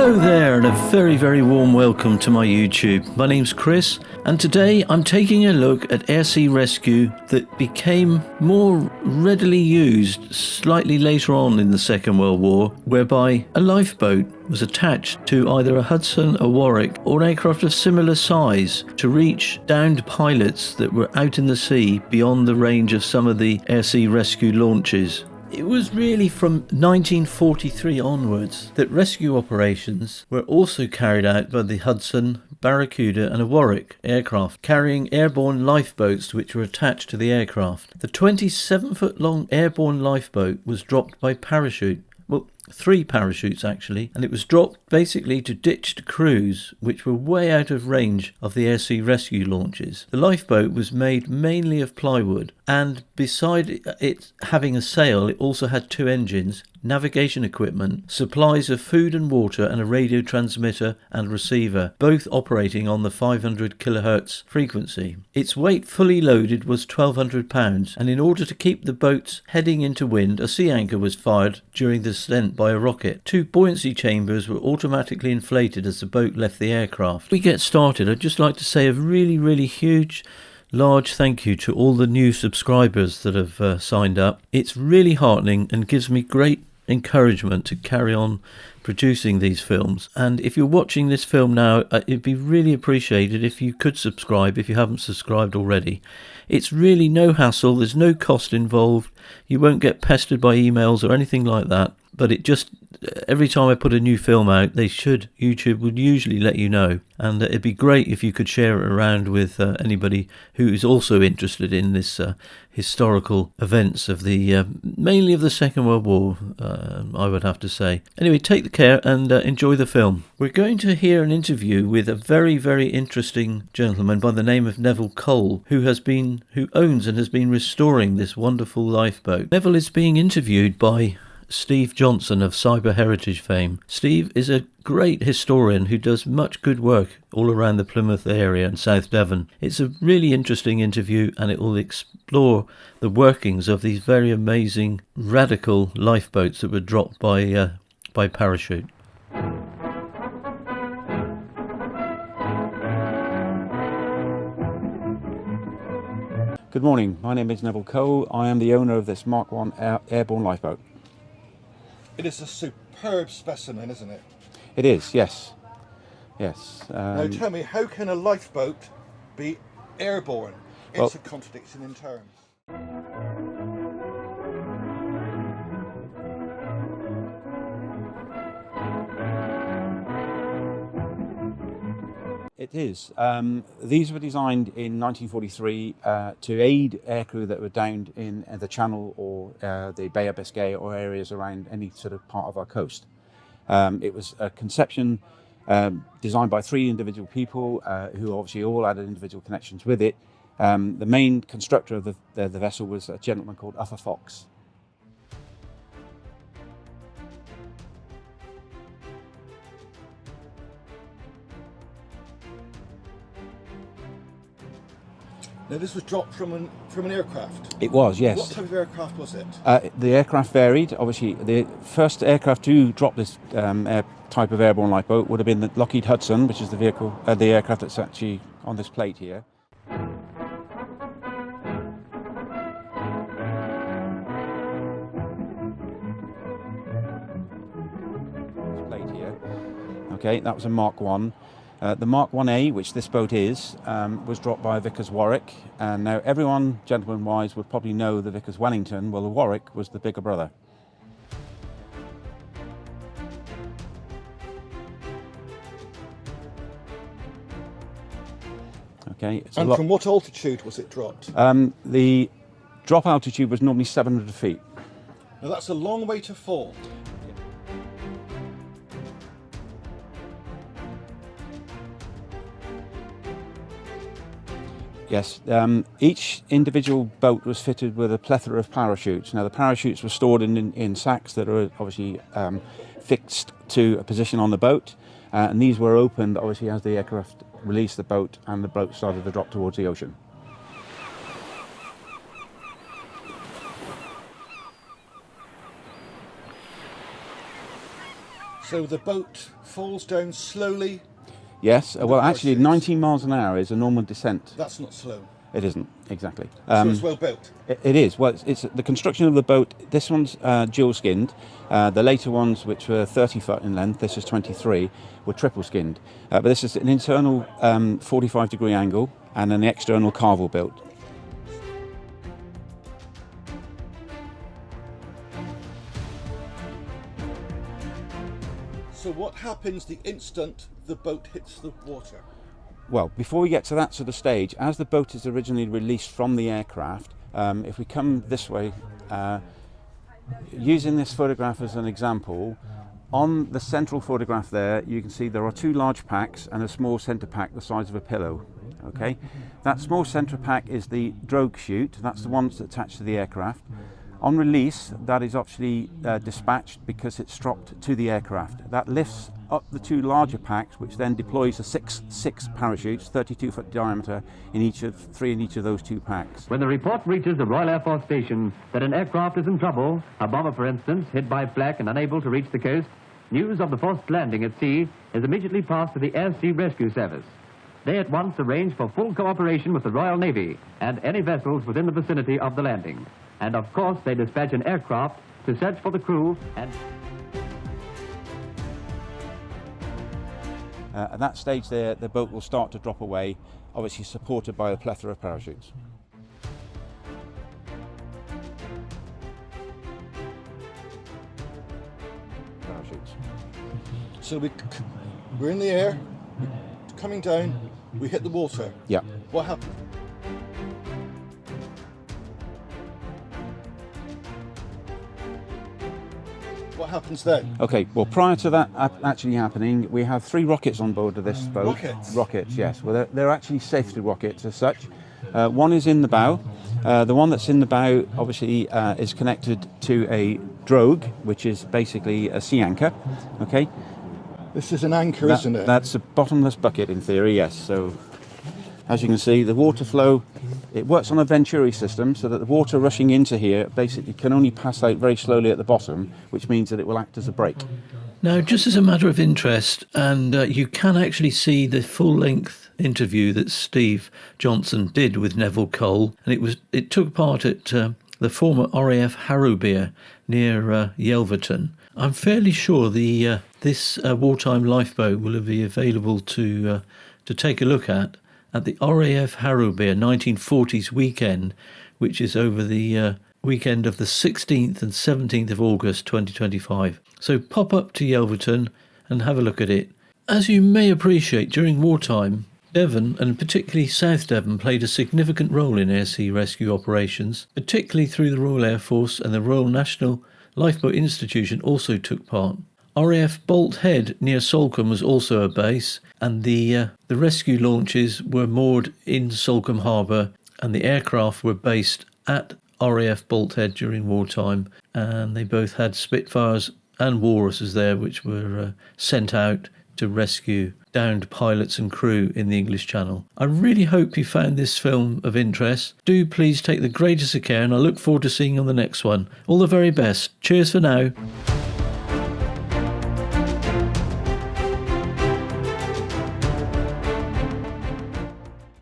Hello there, and a very warm welcome to my YouTube. My name's Chris, and today I'm taking a look at air sea rescue that became more readily used slightly later on in the Second World War, whereby a lifeboat was attached to either a Hudson, a Warwick, or an aircraft of similar size to reach downed pilots that were out in the sea beyond the range of some of the air sea rescue launches. It was really from 1943 onwards that rescue operations were also carried out by the Hudson, Barracuda and a Warwick aircraft, carrying airborne lifeboats which were attached to the aircraft. The 27-foot-long airborne lifeboat was dropped by parachute. Well, 3 parachutes actually, and it was dropped basically to ditched crews which were way out of range of the air sea rescue launches. The lifeboat was made mainly of plywood, and beside it having a sail, it also had 2 engines, navigation equipment, supplies of food and water, and a radio transmitter and receiver, both operating on the 500 kHz frequency. Its weight fully loaded was 1,200 pounds, and in order to keep the boats heading into wind, a sea anchor was fired during the descent by a rocket. 2 buoyancy chambers were automatically inflated as the boat left the aircraft. Before we get started, I'd just like to say a really huge large thank you to all the new subscribers that have signed up. It's really heartening and gives me great encouragement to carry on producing these films. And if you're watching this film now, it'd be really appreciated if you could subscribe if you haven't subscribed already. It's really no hassle, there's no cost involved, you won't get pestered by emails or anything like that, but it just, every time I put a new film out, YouTube would usually let you know, and it'd be great if you could share it around with anybody who is also interested in this historical events of the mainly of the Second World War, I would have to say. Anyway, take care and enjoy the film. We're going to hear an interview with a very interesting gentleman by the name of Neville Cole, who owns and has been restoring this wonderful lifeboat. Neville is being interviewed by Steve Johnson of Cyber Heritage fame. Steve is a great historian who does much good work all around the Plymouth area and South Devon. It's a really interesting interview, and it will explore the workings of these very amazing radical lifeboats that were dropped by parachute. Good morning, my name is Neville Cole. I am the owner of this Mark I airborne lifeboat. It is a superb specimen, isn't it? It is, yes. Now tell me, how can a lifeboat be airborne? It's a contradiction in terms. It is. These were designed in 1943 to aid aircrew that were downed in the Channel or the Bay of Biscay or areas around any sort of part of our coast. It was a conception designed by 3 individual people who obviously all had individual connections with it. The main constructor of the vessel was a gentleman called Uffa Fox. Now this was dropped from an aircraft? It was, yes. What type of aircraft was it? The aircraft varied. Obviously, the first aircraft to drop this type of airborne lifeboat would have been the Lockheed Hudson, which is the aircraft that's actually on this plate here. Okay, that was a Mark I. The Mark 1A, which this boat is, was dropped by a Vickers Warwick, and now everyone, gentleman-wise, would probably know the Vickers Wellington. Well, the Warwick was the bigger brother. Okay, and from what altitude was it dropped? The drop altitude was normally 700 feet. Now that's a long way to fall. Yes, each individual boat was fitted with a plethora of parachutes. Now the parachutes were stored in sacks that are obviously fixed to a position on the boat, and these were opened obviously as the aircraft released the boat and the boat started to drop towards the ocean. So the boat falls down slowly. Yes, well actually parachutes. 19 miles an hour is a normal descent. That's not slow. It isn't, exactly. So it's well built. It is. Well, it's the construction of the boat. This one's dual skinned. The later ones, which were 30 foot in length, this is 23, were triple skinned. But this is an internal 45-degree angle and an external carvel built. So what happens the instant the boat hits the water? Well, before we get to that sort of stage, as the boat is originally released from the aircraft, if we come this way, using this photograph as an example, on the central photograph there, you can see there are two large packs and a small centre pack the size of a pillow. Okay, that small centre pack is the drogue chute. That's the one that's attached to the aircraft. On release, that is actually dispatched because it's stropped to the aircraft. That lifts up the two larger packs, which then deploys the six parachutes, 32-foot diameter, three in each of those two packs. When the report reaches the Royal Air Force Station that an aircraft is in trouble, a bomber, for instance, hit by flak and unable to reach the coast, news of the forced landing at sea is immediately passed to the Air Sea Rescue Service. They at once arrange for full cooperation with the Royal Navy and any vessels within the vicinity of the landing. And of course, they dispatch an aircraft to search for the crew and... At that stage there, the boat will start to drop away, obviously supported by a plethora of parachutes. So we're in the air, we're coming down, we hit the water. Yeah. What happens? What happens then? Okay, well, prior to that actually happening, we have 3 rockets on board of this boat. Rockets? Rockets, yes. Well, they're actually safety rockets as such. One is in the bow. The one that's in the bow, obviously, is connected to a drogue, which is basically a sea anchor. Okay. This is an anchor, isn't it? That's a bottomless bucket in theory, yes. So, as you can see, the water flow, it works on a Venturi system so that the water rushing into here basically can only pass out very slowly at the bottom, which means that it will act as a brake. Now, just as a matter of interest, and you can actually see the full-length interview that Steve Johnson did with Neville Cole, and it took part at the former RAF Harrowbeer near Yelverton. I'm fairly sure this wartime lifeboat will be available to take a look at the RAF Harrowbeer 1940s weekend, which is over the weekend of the 16th and 17th of August 2025. So pop up to Yelverton and have a look at it. As you may appreciate, during wartime, Devon, and particularly South Devon, played a significant role in air sea rescue operations, particularly through the Royal Air Force, and the Royal National Lifeboat Institution also took part. RAF Bolt Head near Salcombe was also a base, and the rescue launches were moored in Salcombe Harbour, and the aircraft were based at RAF Bolt Head during wartime, and they both had Spitfires and Walruses there, which were sent out to rescue downed pilots and crew in the English Channel. I really hope you found this film of interest. Do please take the greatest of care, and I look forward to seeing you on the next one. All the very best. Cheers for now.